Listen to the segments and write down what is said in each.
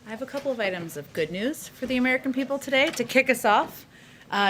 I have a couple of items of good news for the American people today. To kick us off,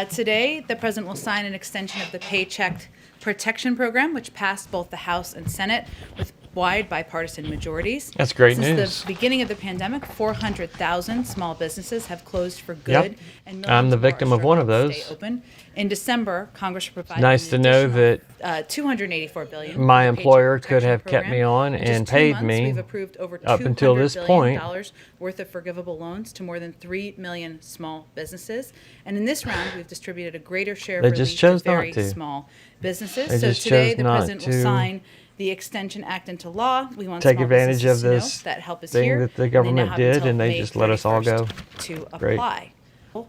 today the President will sign an extension of the Paycheck Protection Program, which passed both the House and Senate with wide bipartisan majorities. That's great Since news. the beginning of the pandemic, 400,000 small businesses have closed for good, Yep. and millions I'm the more are victim of one of struggling to those. stay open. In December, Congress provided Nice to know that $284 billion. my for the Paycheck employer could Protection have kept Program. me on In just and 2 paid months, me we've approved over up until this $200 point. billion worth of forgivable loans to more than 3 million small businesses. And in this round, we've distributed a greater share of They relief just chose to very not to. small businesses. They So just today, chose the not President will to sign the Extension Act into law. We want take small advantage businesses of to know this that help is thing here. that the and they now government have did, until and they May just let us all go. 31st to Great. apply.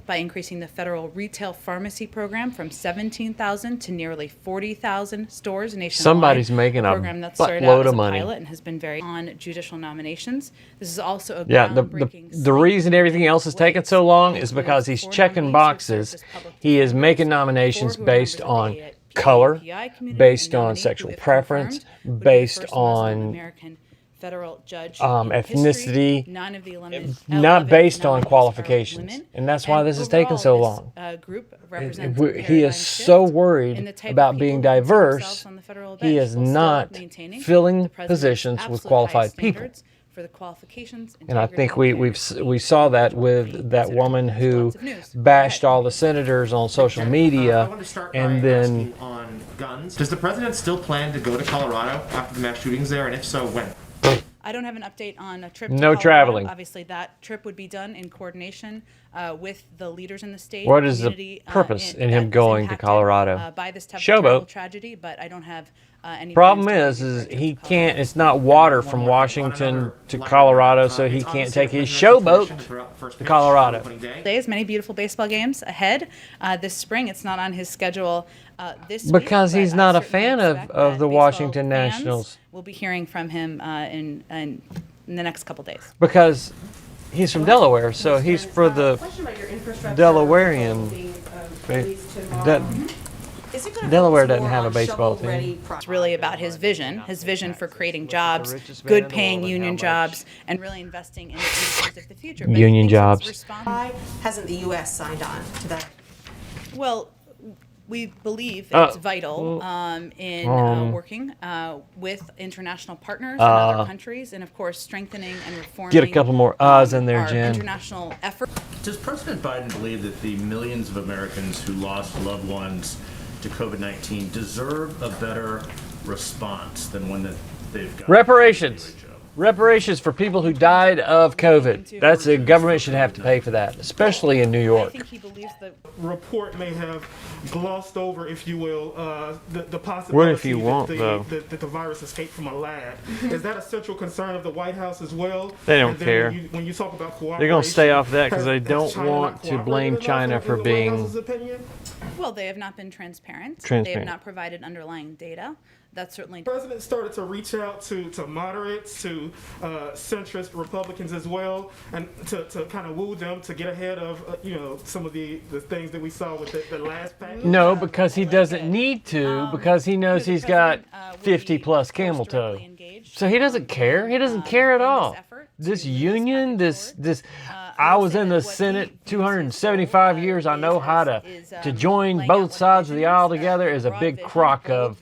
By increasing the federal retail pharmacy program from 17,000 to nearly 40,000 stores nationwide. Somebody's making a program that started buttload out as of a money. pilot and has been very on judicial nominations. This is also a Yeah, groundbreaking the reason everything else is taking so long is because he's checking boxes. He is making nominations based on color, based on sexual preference, based on federal judge ethnicity, none of the not based on qualifications. And that's why this is taking so long. He is so worried about being diverse, he is not filling positions with qualified people. For the qualifications, And I think we saw that with that woman who bashed all the senators on social media, and then on guns. Does the president still plan to go to Colorado after the mass shootings there, and if so, when? I don't have an update on a trip to No Colorado. traveling. Obviously, that trip would be done in coordination with the leaders in the state. What is the purpose in him that was going to impacted, Colorado? By this terrible Showboat. tragedy, but I don't have any. Problem plans to is make a trip he to can't. Colorado. It's not water from Washington to Colorado, so he can't take his showboat to Colorado. Days, many beautiful baseball games ahead this spring. It's not on his schedule this week, Because he's but not I a certainly fan expect of that the baseball Washington fans Nationals. We'll be hearing from him in the next couple days. Because he's from Delaware, so he's for the Delawarean. Delaware doesn't have a baseball team. It's really about his vision for creating jobs, good paying union jobs, and really investing in the industries of the future. But Union he thinks jobs. it's Why hasn't the U.S. signed on to that? Well, we believe it's vital in working with international partners in other countries, and of course strengthening and reforming. Get a couple more O's in there, our Jen. international effort. Does President Biden believe that the millions of Americans who lost loved ones to COVID-19 deserve a better response than one that they've got? Reparations. Reparations for people who died of COVID. That's the government should have to pay for that, especially in New I York. think he believes that. Report may have glossed over, if you will, the possibility What if you want, that the virus escaped from a lab. Is that a central concern of the White House as well? They don't And then care. When you talk about cooperation, They're going to stay off that because they has don't China want not to blame cooperated China enough for in the White being. House's opinion? Well, they have not been transparent. They Transparent. have not provided underlying data. That's certainly. The president started to reach out to moderates, to centrist Republicans as well, and to kind of woo them to get ahead of some of the things that we saw with the last package. No, because he doesn't need to, because he knows he's got 50 plus camel toe. So he doesn't care. He doesn't care at all. This union, this. I was in the Senate 275 years. I know how to join both sides of the aisle together is a big crock of.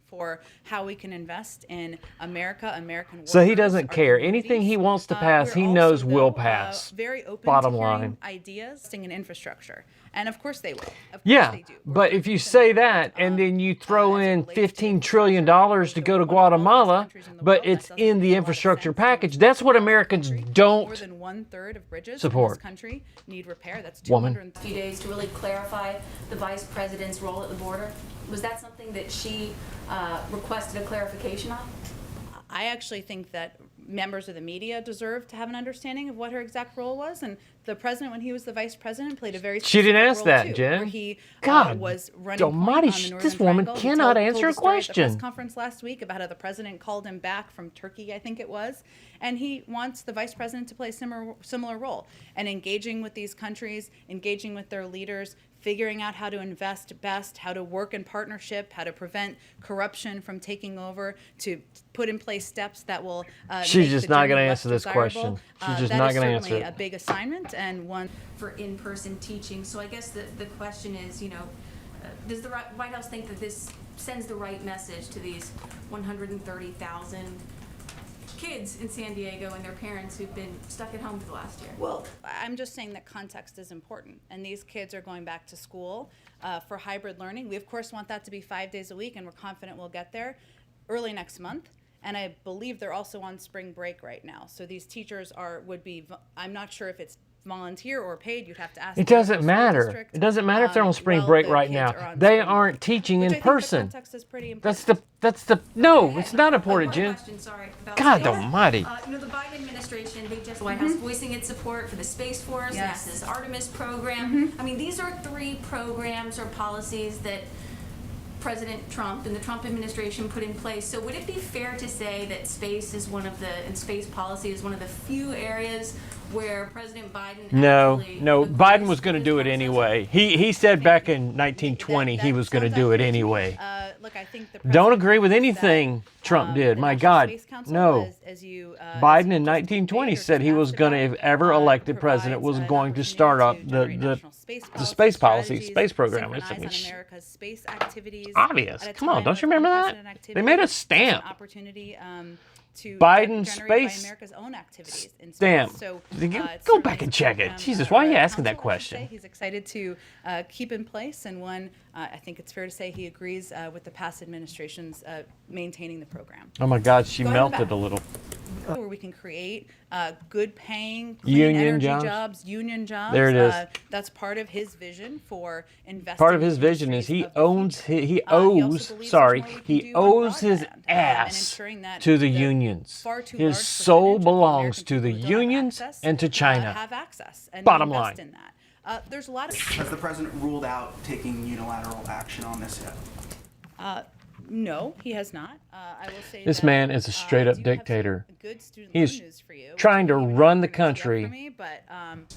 For how we can invest in America, American workers. So he doesn't our care. communities. Anything he wants to pass, We're he also, knows will though, pass. Very open Bottom to hearing line. ideas in infrastructure, and of course they will. Of course Yeah, they do. We're but very if you concerned say about, that and then you throw as it in relates to $15 trillion to go to Guatemala, but it's in the infrastructure package, that's what Americans More don't. than 1/3 of bridges support. in this country need repair. That's Woman. 200. Few days to really clarify the vice president's role at the border. Was that something that she requested a clarification on? I actually think that members of the media deserve to have an understanding of what her exact role was, and the president, when he was the vice president, played a very She didn't specific ask role, that, too, Jen. where he God was running almighty, point on the Northern this woman Triangle. He cannot told answer a the story at the press question. conference last week about how the president called him back from Turkey, I think it was, and he wants the vice president to play a similar role and engaging with these countries, engaging with their leaders, figuring out how to invest best, how to work in partnership, how to prevent corruption from taking over, to put in place steps that will She's make just the not journey gonna less answer this desirable. question. She's just That not is gonna answer certainly it. a big assignment, and one For in-person teaching. So I guess the question is, does the White House think that this sends the right message to these 130,000 kids in San Diego and their parents who've been stuck at home for the last year? Well, I'm just saying that context is important, and these kids are going back to school for hybrid learning. We, of course, want that to be 5 days a week, and we're confident we'll get there early next month. And I believe they're also on spring break right now. So these teachers would be, I'm not sure if it's volunteer or paid. You'd have to ask. It the doesn't local school matter. district, It doesn't matter if they're on spring while break the right kids now. are on They spring aren't break. teaching Which in I think the person. context is pretty important. That's the no, it's not important, One Jen. question, sorry, about God space. almighty. The Biden administration, they just White House voicing its support for the Space Force, Yes. NASA's Artemis program. I mean, these are 3 programs or policies that President Trump and the Trump administration put in place. So would it be fair to say that space policy is one of the few areas where President Biden No, actually no. agrees Biden was going to with do it process? anyway. He said back in 1920 he was going to do it anyway. Look, I think the Don't president agree with believes anything that, Trump did. the My National God, Space Council, no. as you Biden in just 1920 made or said he just was asked going to, about, if ever elected president, provides was an going to opportunity start up to generate the national space policy, strategies, space program. synchronize I mean, on America's space activities obvious. at a Come on, time don't of you remember that? unprecedented activity. They made a As an stamp. opportunity to Biden generated by space America's own activities in space. stamp. So, You go it's back certainly and check it. program, Jesus, why are you or asking that council, I should say, question? He's excited to keep in place, and I think it's fair to say he agrees with the past administration's maintaining the program. Oh my God, she Going melted back. a little. Where we can create good paying, clean Union energy jobs? union jobs. There it is. That's part of his vision for investing. Part of in his vision is industries he of the owns future. he also owes believes sorry there's more we can he do on owes his broadband, and ass ensuring that to the the unions. far too His large soul percentage of the belongs American to the people who don't have unions access, and to China. have access and Bottom invest line. in that. There's a lot of Has the president ruled out taking unilateral action on this yet? no, he has not. I will say This that, man is a straight I up do have some dictator. good student He's loan news for you, which trying to you may run not the have yet country. for me, but,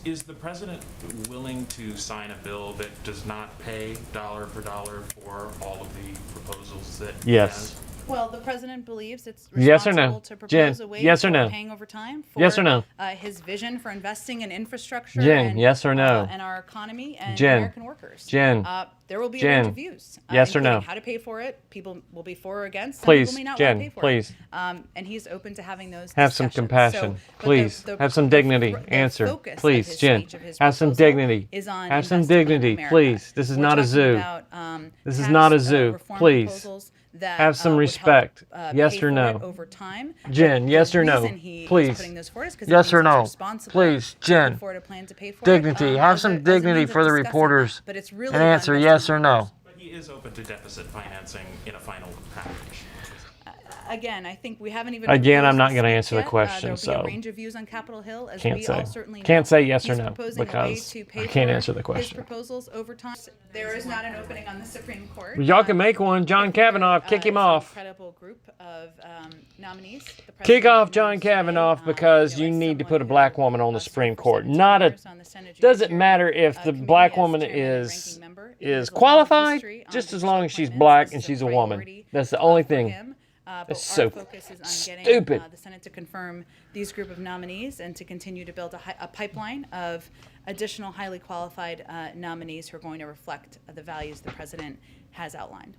Is the president willing to sign a bill that does not pay dollar for dollar for all of the proposals that he Yes. has? well, the president believes it's Yes or no? responsible to propose Jen, a way yes or for no? paying over time for Yes or no? His vision for investing in infrastructure Jen, and, yes or no? and our economy and Jen, American workers. Jen, there will be a Jen, range of views. yes or including no? How to pay for it. People will be for or against. Some Please, people may not Jen, want to pay for please. it. And he's open to having those Have some discussions. compassion. But Please. Have some dignity. the Answer. focus of Please, his Jen. speech, of his Have some proposal dignity. is on Have some investing in dignity. America. Please. This is We're not a talking zoo. about, This is tax, not a zoo. reform Please. proposals that, Have some would help, respect. Yes pay or for no? it over time. Jen, The yes or no? reason he is Please. putting those forward is 'cause Yes it or means it's no? responsible Please, to Jen. put forward a plan to pay for it, Dignity. Have as some a means dignity of for the discussing reporters. that. But it's really And about answer investing yes in or no. But he is open to deficit financing in a final package. Again, I think we haven't even. Again, I'm proposed not the gonna speech answer the yet. question, There'll be so a range of views on Capitol Hill, as can't we say. all certainly Can't know. say yes or He's no, proposing a way because to pay I can't for answer the his question. proposals over time. There is not an opening on the Supreme Court. Well, y'all can make one. John Kavanaugh, kick him It's an off. incredible group of nominees. The Kick president off John nominates today, Kavanaugh because you as need to someone put a who, black woman on the served Supreme for Court. 17 Not a. years on the Senate Doesn't Judiciary, matter if the Committee black as woman chairman and is ranking member. is He has a long qualified, history on just as judicial long as she's appointments. black This and is she's a priority, woman. That's the only for thing. him. But That's our so focus is on getting stupid. The Senate to confirm these group of nominees and to continue to build a pipeline of additional highly qualified nominees who are going to reflect the values the president has outlined.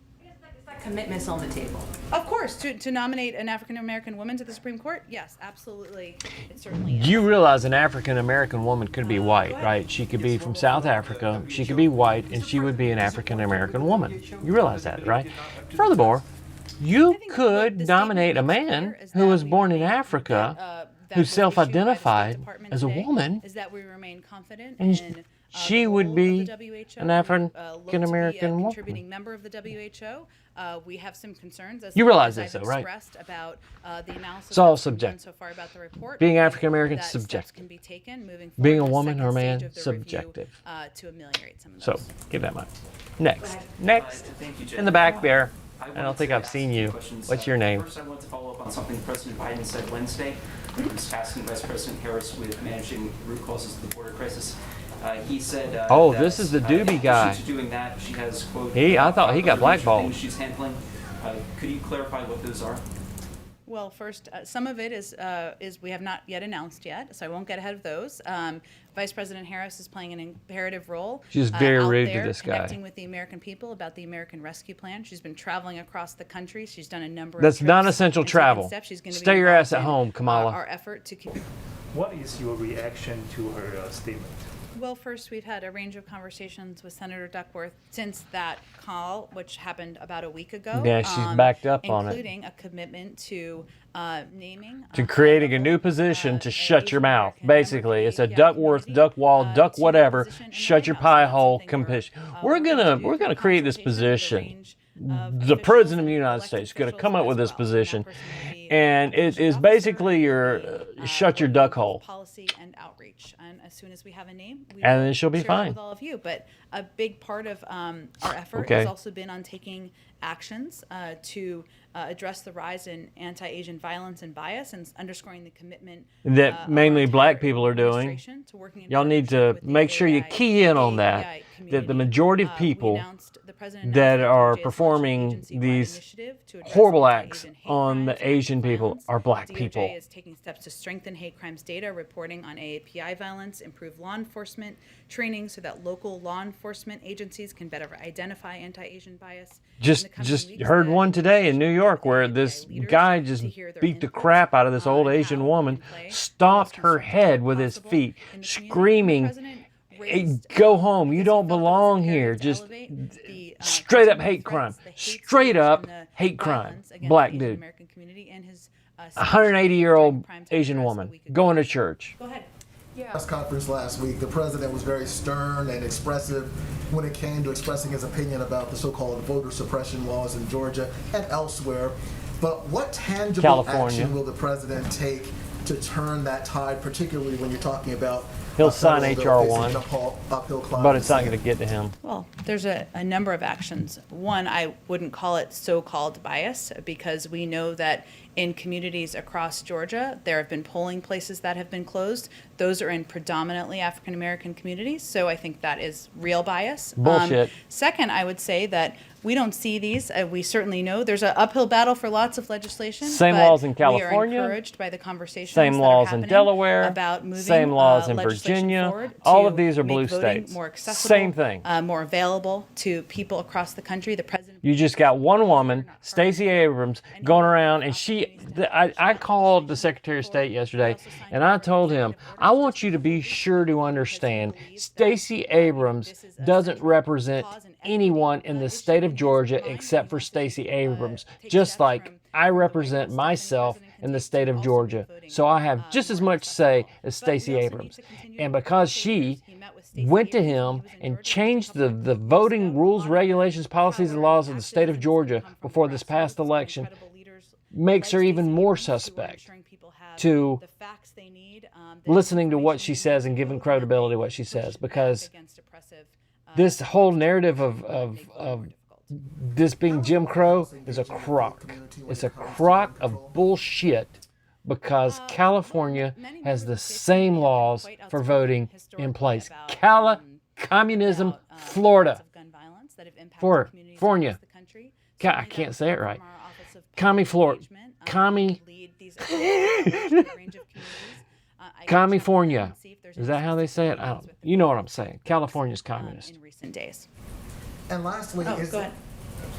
That commitment's on the table. Of course, to nominate an African American woman to the Supreme Court, yes, absolutely, it certainly is. You realize an African American woman could be white, right? She could be from South Africa. She could be white, and she would be an African American woman. You realize that, right? Furthermore, you could nominate a man who was born in Africa, who self-identified as a woman, is that we remain confident and in she the would role of be the WHO. an We, African look to be a American woman. contributing member of the WHO. We have some concerns, as You realize as this, I've though, right? expressed about the analysis It's all that's been done subjective. so far about the report. Being We think African American is that steps subjective. can be taken moving Being forward a to the woman or a second man, stage of the subjective. review, to ameliorate some of So, those. give that mic. Next. Next. Thank you, Jen. In the back there. I wanted don't think to I've ask seen two you. questions. What's your name? First, I want to follow up on something President Biden said Wednesday. He was tasking Vice President Harris with managing root causes of the border crisis. He said. Oh, that, this is the in Doobie addition guy. to doing that, she has quote. I thought he got other blackballed. things she's handling. Could you clarify what those are? Well, first, some of it is we have not yet announced yet, so I won't get ahead of those. Vice President Harris is playing an imperative role. She's very out rude to there this guy. connecting with the American people about the American Rescue Plan. She's been traveling across the country. She's done a number That's of trips non-essential and taken travel. steps. She's gonna be Stay your ass at involved in, home, Kamala. Our effort to keep. What is your reaction to her statement? Well, first, we've had a range of conversations with Senator Duckworth since that call, which happened about a week ago. Yeah, she's backed up on it. Including a commitment to naming. To creating a new position to shut your mouth. Basically, it's a Duckworth, Duckwall, Duck whatever, shut your pie hole competition. We're gonna create this position. The President of the United States is going to come up with this position, and it is basically your shut your duck hole. Policy and outreach, and as soon as we have a name, we And will then she'll be share it fine. with all of you. But a big part of our effort Okay. has also been on taking actions to address the rise in anti-Asian violence and bias, and underscoring the commitment That of mainly our black entire people are doing. administration to working in Y'all need to partnership with the make sure you AAPI key in on that. That the majority of We people announced- the president that announced are DOJ is launching an performing agency-wide these initiative to address horrible acts anti-Asian hate on crimes the and Asian people violence. are black DOJ people. is taking steps to strengthen hate crimes data reporting on AAPI violence, improve law enforcement training so that local law enforcement agencies can better identify anti-Asian bias. Just heard one today in New York where this guy just beat the crap out of this old Asian woman, stomped her head with his feet, screaming, "Hey, go home, you don't belong here." Just straight up hate crime. Straight up hate crime. Black dude. 180-year-old Asian woman going to church. Go ahead. Press conference last week, the president was very stern and expressive when it came to expressing his opinion about the so-called voter suppression laws in Georgia and elsewhere. But what tangible California. action will the president take to turn that tide, particularly when you're talking about He'll sign federal bill HR1, facing uphill climb but in it's the not going Senate? to get to him. Well, there's a number of actions. One, I wouldn't call it so-called bias, because we know that in communities across Georgia, there have been polling places that have been closed. Those are in predominantly African-American communities, so I think that is real bias. Bullshit. Second, I would say that we don't see these. We certainly know there's an uphill battle for lots of legislation. Same but laws in We California, are encouraged by the conversations same that laws are in happening Delaware, about moving same laws in legislation Virginia. forward All to of these are make blue voting states. more accessible, Same thing. more available to people across the country. The president. You just got one woman, Stacey Abrams, going around, and I called the Secretary of State yesterday, and I told him, I want you to be sure to understand, Stacey Abrams doesn't represent anyone in the state of Georgia except for Stacey Abrams, just like I represent myself in the state of Georgia. So I have just as much say as Stacey Abrams. And because she went to him and changed the voting rules, regulations, policies, and laws of the state of Georgia before this past election, makes her even more suspect to listening to what she says and giving credibility to what she says, because this whole narrative of this being Jim Crow is a crock. It's a crock of bullshit, because California has the same laws for voting in place. Communism, Florida. California. I can't say it right. Florida. California. Is that how they say it? I don't. You know what I'm saying. California's communist. In recent days. And lastly, Go ahead.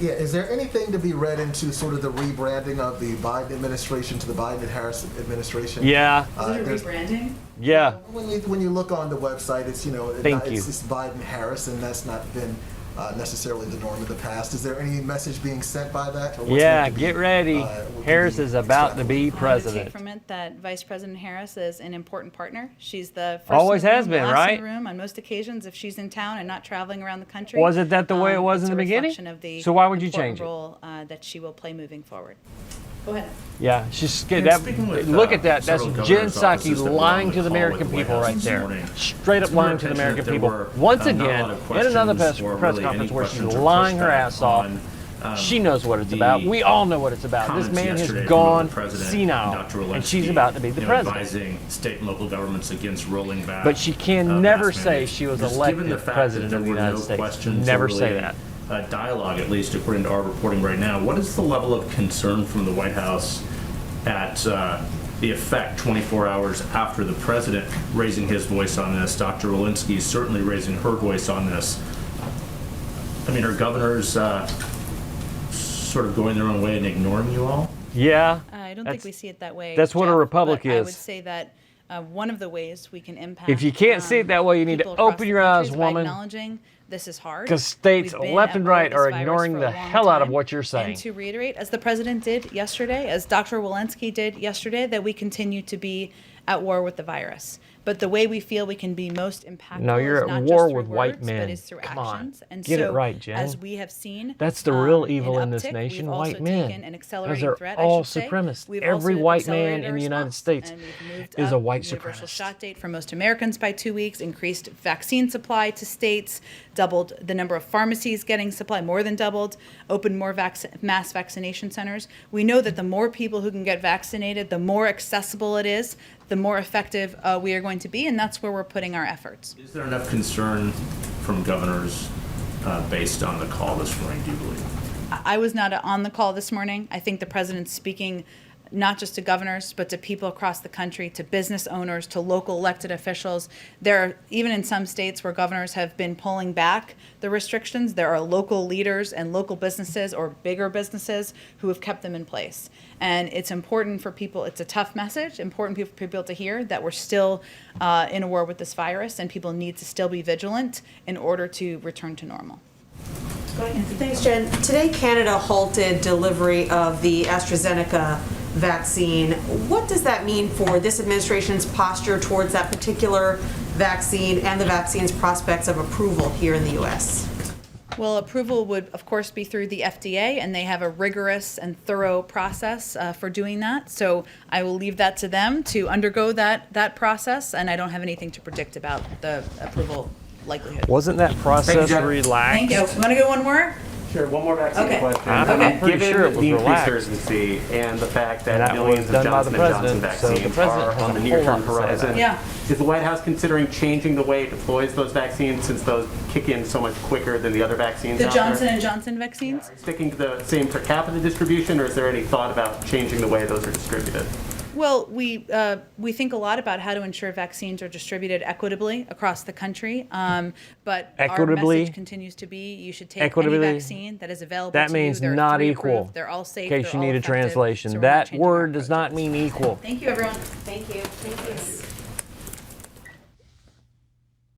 Is there anything to be read into sort of the rebranding of the Biden administration to the Biden and Harris administration? Yeah. Is it rebranding? Yeah. When you look on the website, it's Thank you. it's Biden Harris, and that's not been necessarily the norm in the past. Is there any message being sent by that? Or what's Yeah, meant to be, get ready. Harris is about to be I take president. from it that Vice President Harris is an important partner. She's the first Always in the has room, been, last right? in the room on most occasions if she's in town and not traveling around the country. Wasn't that the way it was in It's the a beginning? reflection of the So why would you important change it? role that she will play moving forward. Go ahead. Yeah, she's And that. speaking with, Look at that. That's several Jen governor's Psaki offices that were lying on to the the call American with the people White right House there. this morning. Straight up It's my lying to the attention American that there people. were, Once not a again, lot of yet another questions press or really conference any where she's questions or lying her pushback ass off. on, She knows what it's about. We all know what it's about. This comments man has yesterday from gone the president senile, Dr. and she's Walensky, about to be the president. advising state and local governments against rolling back. But she can never mask say mandates. she was Just elected given the fact president that of the there were United no States. questions Never or say really, that. Dialogue, at least according to our reporting right now. What is the level of concern from the White House at the effect 24 hours after the president raising his voice on this? Dr. Walensky is certainly raising her voice on this. I mean, are governors sort of going their own way and ignoring you all? Yeah. I don't think we see it that way. That's what a Jeff, republic but I would is. say that one of the ways we can impact. If you can't see it that way, you need to people across open the your country eyes, is by woman. Acknowledging this is hard. Because states We've been left at and war with right this are virus ignoring for a the long hell out of time. what you're saying. And to reiterate, as the president did yesterday, as Dr. Walensky did yesterday, that we continue to be at war with the virus. But the way we feel we can be most impactful No, you're is at not war just through with white words, men. but is through Come on. actions. And Get it so, right, Jen. as we have seen, That's the real an evil in this uptick, nation, we've also white men. taken an Those accelerating are threat, all I should say. supremacists. We've Every also white man accelerated in our the United response, States and we've moved is a up white the universal supremacist. shot date for most Americans by 2 weeks, increased vaccine supply to states, doubled the number of pharmacies getting supply, more than doubled, opened more mass vaccination centers. We know that the more people who can get vaccinated, the more accessible it is, the more effective we are going to be, and that's where we're putting our efforts. Is there enough concern from governors based on the call this morning, do you believe? I was not on the call this morning. I think the president's speaking not just to governors, but to people across the country, to business owners, to local elected officials. There are, even in some states where governors have been pulling back the restrictions, there are local leaders and local businesses or bigger businesses who have kept them in place. And it's important for people, it's a tough message, important for people to hear that we're still in a war with this virus and people need to still be vigilant in order to return to normal. Thanks, Jen. Today, Canada halted delivery of the AstraZeneca vaccine. What does that mean for this administration's posture towards that particular vaccine and the vaccine's prospects of approval here in the U.S.? Well, approval would, of course, be through the FDA, and they have a rigorous and thorough process for doing that. So I will leave that to them to undergo that process, and I don't have anything to predict about the approval likelihood. Wasn't that process relaxed? Thank you. Want to go one more? Sure, one more vaccine Okay. question. I'm pretty Given sure it was the increased relaxed. urgency and the fact And that that millions was of done by the Johnson & Johnson president, so the vaccines president are has on a the whole near-term lot to say about horizon, it. Yeah. is the White House considering changing the way it deploys those vaccines since those kick in so much quicker than the other vaccines The out there? Johnson & Johnson vaccines? Sticking to the same per capita distribution, or is there any thought about changing the way those are distributed? Well, we think a lot about how to ensure vaccines are distributed equitably across the country, but our Equitably? message continues to be you should take Equitably? any vaccine that is available That to means you. There are not 3 equal. approved. They're all safe. In case they're you all need a effective, translation. so we're not That changing our word does not mean equal. Thank you, everyone. Thank you. Thank you.